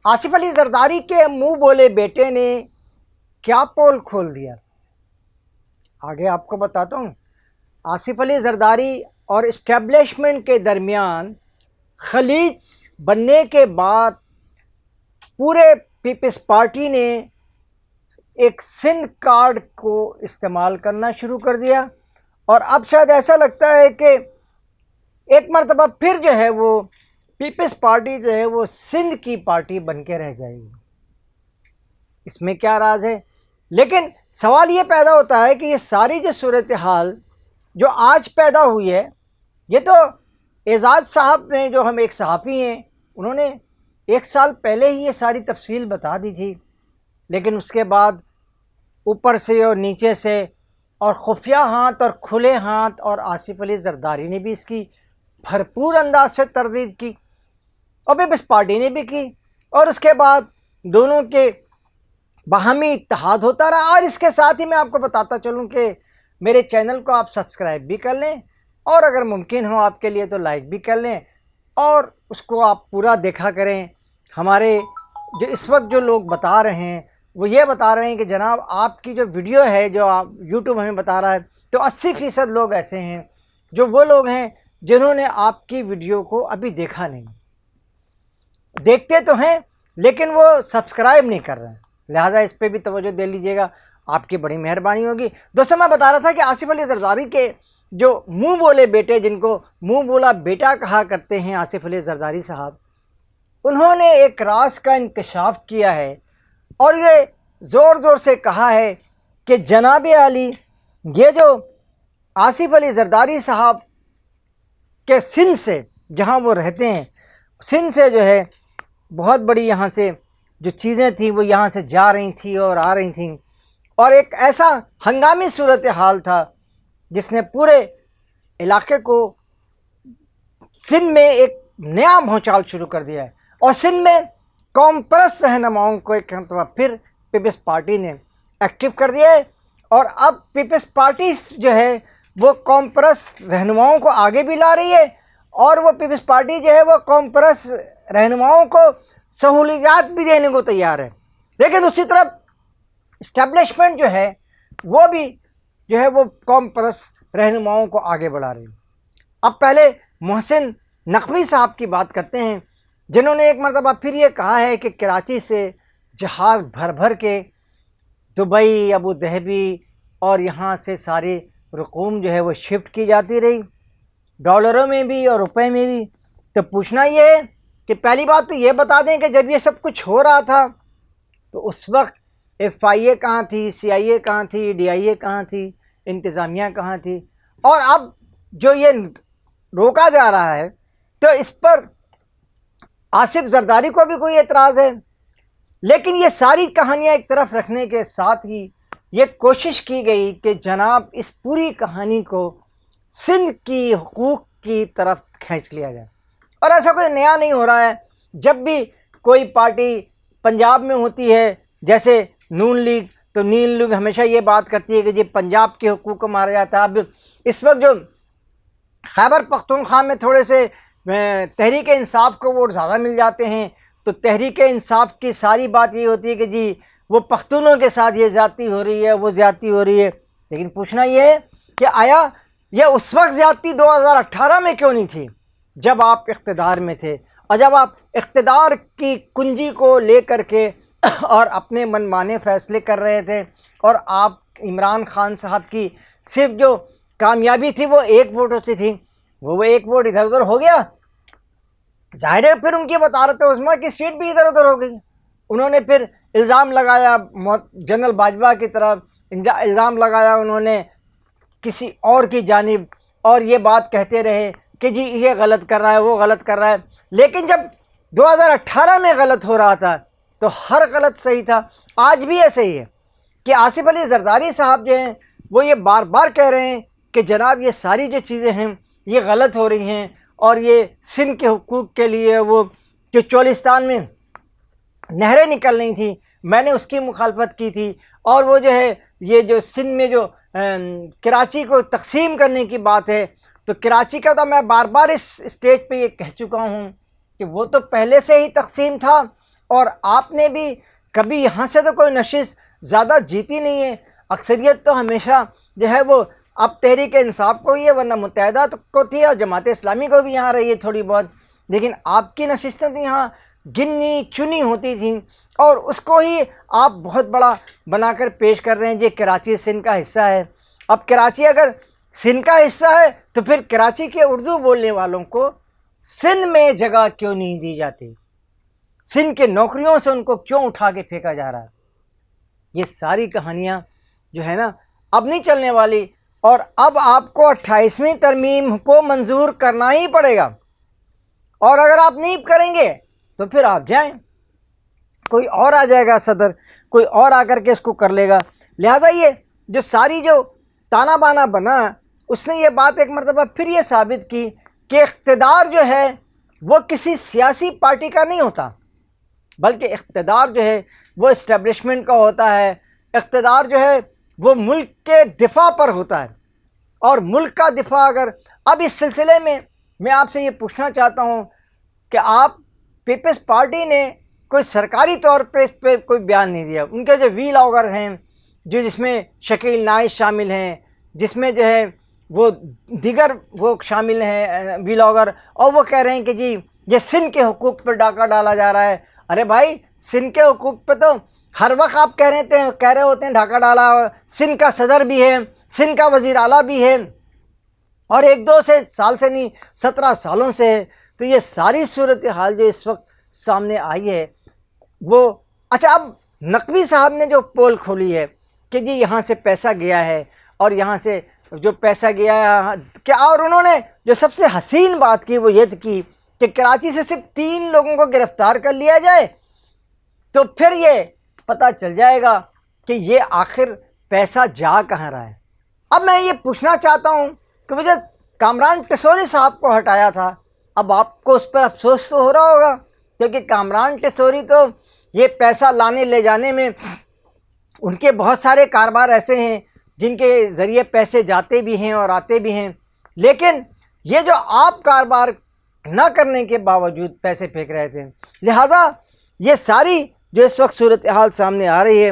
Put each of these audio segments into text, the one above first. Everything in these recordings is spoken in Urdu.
آصف علی زرداری کے منہ بولے بیٹے نے کیا پول کھول دیا، آگے آپ کو بتاتا ہوں۔ آصف علی زرداری اور اسٹیبلشمنٹ کے درمیان خلیج بننے کے بعد پورے پیپلز پارٹی نے ایک سندھ کارڈ کو استعمال کرنا شروع کر دیا، اور اب شاید ایسا لگتا ہے کہ ایک مرتبہ پھر جو ہے وہ پیپلز پارٹی جو ہے وہ سندھ کی پارٹی بن کے رہ جائے گی۔ اس میں کیا راز ہے؟ لیکن سوال یہ پیدا ہوتا ہے کہ یہ ساری جو صورتحال جو آج پیدا ہوئی ہے، یہ تو اعزاز صاحب نے، جو ہم ایک صحافی ہیں، انہوں نے 1 سال پہلے ہی یہ ساری تفصیل بتا دی تھی، لیکن اس کے بعد اوپر سے اور نیچے سے اور خفیہ ہاتھ اور کھلے ہاتھ اور آصف علی زرداری نے بھی اس کی بھرپور انداز سے تردید کی، اور پیپلز پارٹی نے بھی کی، اور اس کے بعد دونوں کے باہمی اتحاد ہوتا رہا۔ اور اس کے ساتھ ہی میں آپ کو بتاتا چلوں کہ میرے چینل کو آپ سبسکرائب بھی کر لیں، اور اگر ممکن ہو آپ کے لیے تو لائک بھی کر لیں، اور اس کو آپ پورا دیکھا کریں۔ ہمارے جو اس وقت جو لوگ بتا رہے ہیں وہ یہ بتا رہے ہیں کہ جناب آپ کی جو ویڈیو ہے، جو آپ یوٹیوب ہمیں بتا رہا ہے، تو 80% لوگ ایسے ہیں جو وہ لوگ ہیں جنہوں نے آپ کی ویڈیو کو ابھی دیکھا نہیں، دیکھتے تو ہیں لیکن وہ سبسکرائب نہیں کر رہے ہیں، لہٰذا اس پہ بھی توجہ دے لیجئے گا، آپ کی بڑی مہربانی ہوگی۔ دوستوں، میں بتا رہا تھا کہ آصف علی زرداری کے جو منہ بولے بیٹے، جن کو منہ بولا بیٹا کہا کرتے ہیں آصف علی زرداری صاحب، انہوں نے ایک راز کا انکشاف کیا ہے، اور یہ زور زور سے کہا ہے کہ جناب عالی، یہ جو آصف علی زرداری صاحب کے سندھ سے، جہاں وہ رہتے ہیں، سندھ سے جو ہے بہت بڑی یہاں سے جو چیزیں تھیں وہ یہاں سے جا رہی تھیں اور آ رہی تھیں، اور ایک ایسا ہنگامی صورتحال تھا جس نے پورے علاقے کو سندھ میں ایک نیا بھونچال شروع کر دیا ہے، اور سندھ میں قوم پرست رہنماؤں کو ایک مرتبہ پھر پیپلز پارٹی نے ایکٹیو کر دیا ہے، اور اب پیپلز پارٹی جو ہے وہ قوم پرست رہنماؤں کو آگے بھی لا رہی ہے، اور وہ پیپلز پارٹی جو ہے وہ قوم پرست رہنماؤں کو سہولیات بھی دینے کو تیار ہے، لیکن اسی طرف اسٹیبلشمنٹ جو ہے وہ بھی جو ہے وہ قوم پرست رہنماؤں کو آگے بڑھا رہی ہے۔ اب پہلے محسن نقوی صاحب کی بات کرتے ہیں، جنہوں نے ایک مرتبہ پھر یہ کہا ہے کہ کراچی سے جہاز بھر بھر کے دبئی، ابو ظہبی اور یہاں سے ساری رقوم جو ہے وہ شفٹ کی جاتی رہی، ڈالروں میں بھی اور روپے میں بھی۔ تو پوچھنا یہ ہے کہ پہلی بات تو یہ بتا دیں کہ جب یہ سب کچھ ہو رہا تھا تو اس وقت FIA کہاں تھی، CIA کہاں تھی، DIA کہاں تھی، انتظامیہ کہاں تھی؟ اور اب جو یہ روکا جا رہا ہے تو اس پر آصف زرداری کو بھی کوئی اعتراض ہے، لیکن یہ ساری کہانیاں ایک طرف رکھنے کے ساتھ ہی یہ کوشش کی گئی کہ جناب اس پوری کہانی کو سندھ کی حقوق کی طرف کھینچ لیا جائے، اور ایسا کوئی نیا نہیں ہو رہا ہے۔ جب بھی کوئی پارٹی پنجاب میں ہوتی ہے، جیسے نون لیگ، تو نون لیگ ہمیشہ یہ بات کرتی ہے کہ جی پنجاب کے حقوق کو مارا جاتا ہے۔ اب اس وقت جو خیبر پختونخوا میں تھوڑے سے تحریک انصاف کو ووٹ زیادہ مل جاتے ہیں، تو تحریک انصاف کی ساری بات یہ ہوتی ہے کہ جی وہ پختونوں کے ساتھ یہ زیادتی ہو رہی ہے، وہ زیادتی ہو رہی ہے۔ لیکن پوچھنا یہ ہے کہ آیا یہ اس وقت زیادتی 2018 میں کیوں نہیں تھی جب آپ اقتدار میں تھے، اور جب آپ اقتدار کی کنجی کو لے کر کے اور اپنے من مانے فیصلے کر رہے تھے، اور آپ عمران خان صاحب کی صرف جو کامیابی تھی وہ 1 ووٹوں سے تھی، وہ 1 ووٹ ادھر ادھر ہو گیا، ظاہر ہے پھر ان کی وزارت عظمیٰ کی سیٹ بھی ادھر ادھر ہو گئی۔ انہوں نے پھر الزام لگایا جنرل باجوہ کی طرف، الزام لگایا انہوں نے کسی اور کی جانب، اور یہ بات کہتے رہے کہ جی یہ غلط کر رہا ہے، وہ غلط کر رہا ہے۔ لیکن جب 2018 میں غلط ہو رہا تھا تو ہر غلط صحیح تھا۔ آج بھی ایسے ہی ہے کہ آصف علی زرداری صاحب جو ہیں وہ یہ بار بار کہہ رہے ہیں کہ جناب یہ ساری جو چیزیں ہیں یہ غلط ہو رہی ہیں، اور یہ سندھ کے حقوق کے لیے وہ جو چولستان میں نہریں نکل رہی تھیں، میں نے اس کی مخالفت کی تھی، اور وہ جو ہے یہ جو سندھ میں جو کراچی کو تقسیم کرنے کی بات ہے، تو کراچی کا تو میں بار بار اس اسٹیج پہ یہ کہہ چکا ہوں کہ وہ تو پہلے سے ہی تقسیم تھا، اور آپ نے بھی کبھی یہاں سے تو کوئی نشست زیادہ جیتی نہیں ہے، اکثریت تو ہمیشہ جو ہے وہ اب تحریک انصاف کو ہی ہے، ورنہ متحدہ کو تھی اور جماعت اسلامی کو بھی یہاں رہی ہے تھوڑی بہت، لیکن آپ کی نشستیں تو یہاں گنی چنی ہوتی تھیں، اور اس کو ہی آپ بہت بڑا بنا کر پیش کر رہے ہیں جی کراچی سندھ کا حصہ ہے۔ اب کراچی اگر سندھ کا حصہ ہے تو پھر کراچی کے اردو بولنے والوں کو سندھ میں جگہ کیوں نہیں دی جاتی؟ سندھ کے نوکریوں سے ان کو کیوں اٹھا کے پھینکا جا رہا ہے؟ یہ ساری کہانیاں جو ہے نا اب نہیں چلنے والی، اور اب آپ کو 28ویں ترمیم کو منظور کرنا ہی پڑے گا، اور اگر آپ نہیں کریں گے تو پھر آپ جائیں، کوئی اور آ جائے گا صدر، کوئی اور آ کر کے اس کو کر لے گا۔ لہذا یہ جو ساری جو تانا بانا بنا، اس نے یہ بات ایک مرتبہ پھر یہ ثابت کی کہ اقتدار جو ہے وہ کسی سیاسی پارٹی کا نہیں ہوتا، بلکہ اقتدار جو ہے وہ اسٹیبلشمنٹ کا ہوتا ہے، اقتدار جو ہے وہ ملک کے دفاع پر ہوتا ہے، اور ملک کا دفاع اگر اب اس سلسلے میں آپ سے یہ پوچھنا چاہتا ہوں کہ آپ پیپلز پارٹی نے کوئی سرکاری طور پہ اس پہ کوئی بیان نہیں دیا، ان کے جو وی لاگر ہیں جو جس میں شکیل نائش شامل ہیں، جس میں جو ہے وہ دیگر وہ شامل ہیں وی لاگر، اور وہ کہہ رہے ہیں کہ جی یہ سندھ کے حقوق پر ڈاکہ ڈالا جا رہا ہے۔ ارے بھائی سندھ کے حقوق پہ تو ہر وقت آپ کہہ رہے ہوتے ہیں ڈھاکہ ڈالا، سندھ کا صدر بھی ہے، سندھ کا وزیر اعلیٰ بھی ہے، اور 1-2 سال سے نہیں 17 سالوں سے ہے۔ تو یہ ساری صورتحال جو اس وقت سامنے آئی ہے وہ اچھا، اب نقوی صاحب نے جو پول کھولی ہے کہ جی یہاں سے پیسہ گیا ہے اور یہاں سے جو پیسہ گیا ہے کیا، اور انہوں نے جو سب سے حسین بات کی وہ یہ کی کہ کراچی سے صرف 3 لوگوں کو گرفتار کر لیا جائے تو پھر یہ پتہ چل جائے گا کہ یہ آخر پیسہ جا کہاں رہا ہے۔ اب میں یہ پوچھنا چاہتا ہوں کہ مجھے کامران ٹیسوری صاحب کو ہٹایا تھا، اب آپ کو اس پر افسوس تو ہو رہا ہوگا، کیونکہ کامران ٹیسوری تو یہ پیسہ لانے لے جانے میں ان کے بہت سارے کاروبار ایسے ہیں جن کے ذریعے پیسے جاتے بھی ہیں اور آتے بھی ہیں، لیکن یہ جو آپ کاروبار نہ کرنے کے باوجود پیسے پھینک رہے تھے، لہذا یہ ساری جو اس وقت صورتحال سامنے آ رہی ہے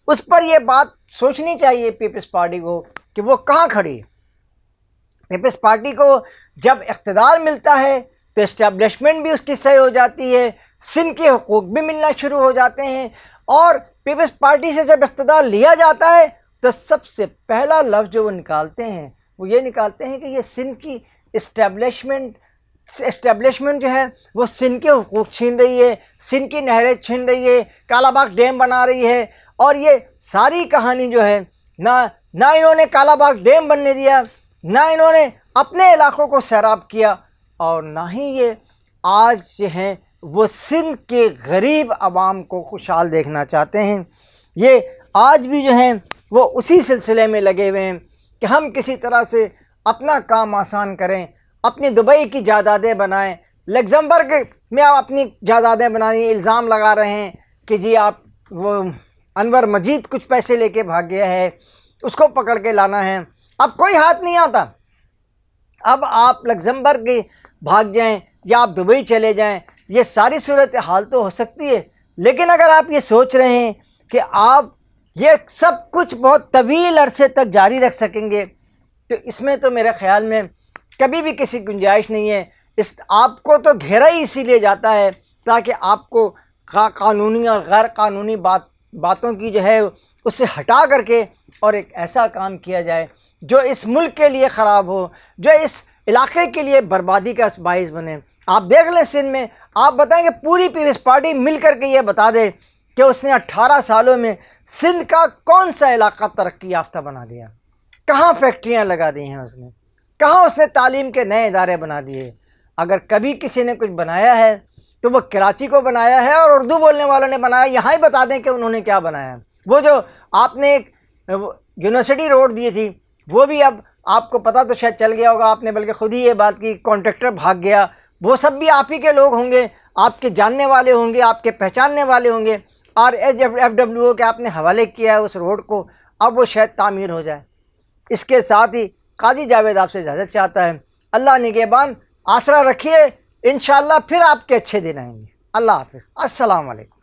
اس پر یہ بات سوچنی چاہیے پیپلز پارٹی کو کہ وہ کہاں کھڑی ہے۔ پیپلز پارٹی کو جب اقتدار ملتا ہے تو اسٹیبلشمنٹ بھی اس کی صحیح ہو جاتی ہے، سندھ کے حقوق بھی ملنا شروع ہو جاتے ہیں، اور پیپلز پارٹی سے جب اقتدار لیا جاتا ہے تو سب سے پہلا لفظ جو وہ نکالتے ہیں وہ یہ نکالتے ہیں کہ یہ سندھ کی اسٹیبلشمنٹ جو ہے وہ سندھ کے حقوق چھین رہی ہے، سندھ کی نہریں چھین رہی ہے، کالا باغ ڈیم بنا رہی ہے، اور یہ ساری کہانی جو ہے نہ انہوں نے کالا باغ ڈیم بننے دیا، نہ انہوں نے اپنے علاقوں کو سیراب کیا، اور نہ ہی یہ آج جو ہیں وہ سندھ کے غریب عوام کو خوشحال دیکھنا چاہتے ہیں۔ یہ آج بھی جو ہیں وہ اسی سلسلے میں لگے ہوئے ہیں کہ ہم کسی طرح سے اپنا کام آسان کریں، اپنی دبئی کی جائیدادیں بنائیں، لگزمبرگ میں آپ اپنی جائیدادیں بنانے الزام لگا رہے ہیں کہ جی آپ وہ انور مجید کچھ پیسے لے کے بھاگ گیا ہے، اس کو پکڑ کے لانا ہے۔ اب کوئی ہاتھ نہیں آتا، اب آپ لگزمبرگ بھاگ جائیں یا آپ دبئی چلے جائیں، یہ ساری صورتحال تو ہو سکتی ہے، لیکن اگر آپ یہ سوچ رہے ہیں کہ آپ یہ سب کچھ بہت طویل عرصے تک جاری رکھ سکیں گے تو اس میں تو میرے خیال میں کبھی بھی کسی گنجائش نہیں ہے۔ آپ کو تو گھیرا ہی اسی لیے جاتا ہے تاکہ آپ کو قانونی اور غیر قانونی باتوں کی جو ہے اسے ہٹا کر کے اور ایک ایسا کام کیا جائے جو اس ملک کے لیے خراب ہو، جو اس علاقے کے لیے بربادی کا باعث بنے۔ آپ دیکھ لیں سندھ میں، آپ بتائیں کہ پوری پیپلز پارٹی مل کر کے یہ بتا دے کہ اس نے 18 سالوں میں سندھ کا کون سا علاقہ ترقی یافتہ بنا دیا، کہاں فیکٹریاں لگا دی ہیں اس نے، کہاں اس نے تعلیم کے نئے ادارے بنا دیے۔ اگر کبھی کسی نے کچھ بنایا ہے تو وہ کراچی کو بنایا ہے اور اردو بولنے والوں نے بنایا، یہاں ہی بتا دیں کہ انہوں نے کیا بنایا ہے۔ وہ جو آپ نے ایک یونیورسٹی روڈ دی تھی وہ بھی اب آپ کو پتہ تو شاید چل گیا ہوگا، آپ نے بلکہ خود ہی یہ بات کی، کانٹریکٹر بھاگ گیا، وہ سب بھی آپ ہی کے لوگ ہوں گے، آپ کے جاننے والے ہوں گے، آپ کے پہچاننے والے ہوں گے، اور FWO کے آپ نے حوالے کیا ہے اس روڈ کو، اب وہ شاید تعمیر ہو جائے۔ اس کے ساتھ ہی قاضی جاوید آپ سے اجازت چاہتا ہے۔ اللہ نگہبان، آسرا رکھیے، انشاءاللہ پھر آپ کے اچھے دن آئیں گے۔ اللہ حافظ، السلام علیکم۔